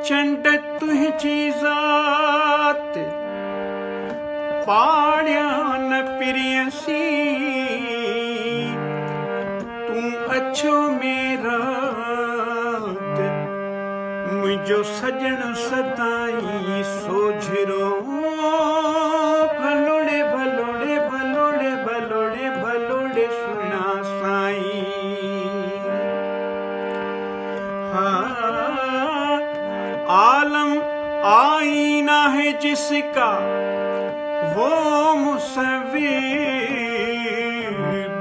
चंड तुझी ज़ात पाड़िया न पिरियसी तू अच्छो मेरा मुझो सजन सताई सोझरो भलोड़े भलोड़े भलोड़े भलोड़े भलोड़े सुना साई। हाँ आलम आईना है जिसका वो मुसव्विर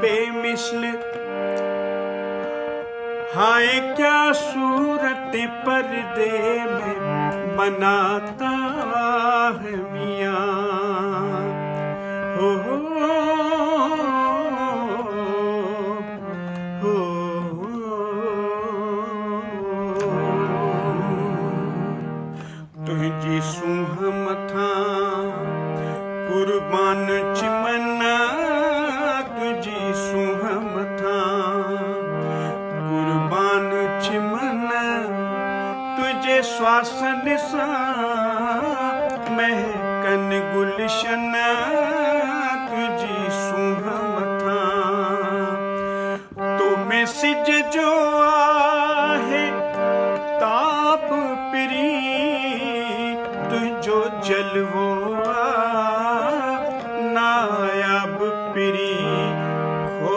बेमिसल। हाय क्या सूरत पर्दे में बनाता है मियाँ हो तुझी सूह मथा कुर्बान चिमना तुझी सूह मथा कुर्बान चिमना तुझे श्वासन सा महकन गुलशन तुझी सूह मथा तो में सिज जो आहे ताप पिरी तुझो जलवो नायाब पिरी हो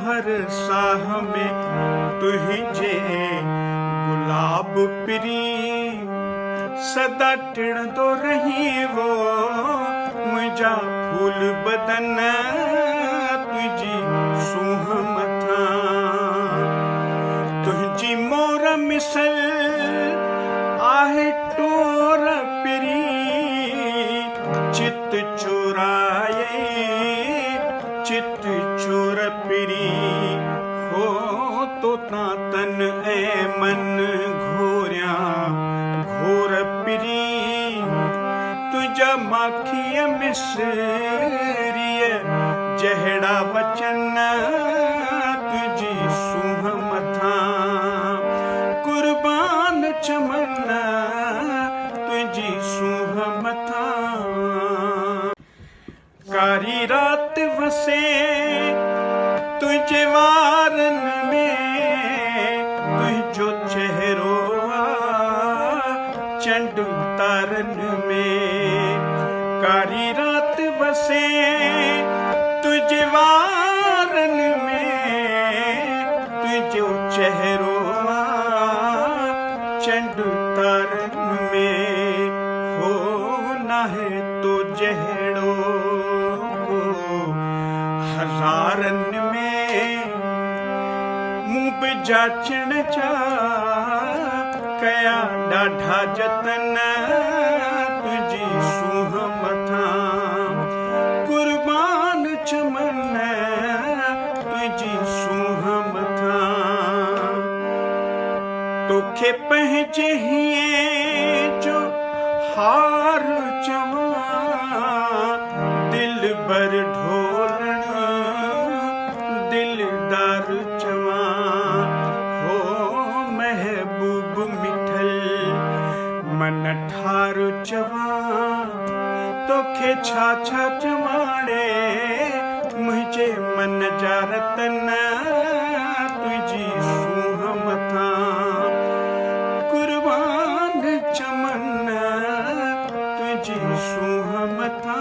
हर साह में तुझे गुलाब पिरी सदा टिड़दो रही वो मुझा फूल बदन तुझी सूह मथा तुझी मोर मिसल आहे टोर पिरी चित चुराए चित चोर पिरी हो तो तन ए मन घोरिया घोर पिरी तुझा माखिय मिसरिय जहड़ा वचन तुझी सूह मथा कुर्बान चमन तुझी सूह मथा। कारी रात वसे तुझे वारन में तुझो चेहरो चंड तारन में कारी रात वसे तुझे वारन में तुझो चेहरो चंड तारन में हो ना है तो जहड़ो हजारन में मुँह जाचण चा कया डाढ़ा जतन तुझी सूह मथा कुर्बान चमन तुझी सूह मथा तोखे पहुँचे हिए जो हार चवा दिल बर ढोलन दिलदार चवा हो महबूब मिठल मन ठार चवा तोखे छा छा चवाड़े मुझे मन जा रतन तुझी सूह मथा कुर्बान चमन तुझी सूह मथा।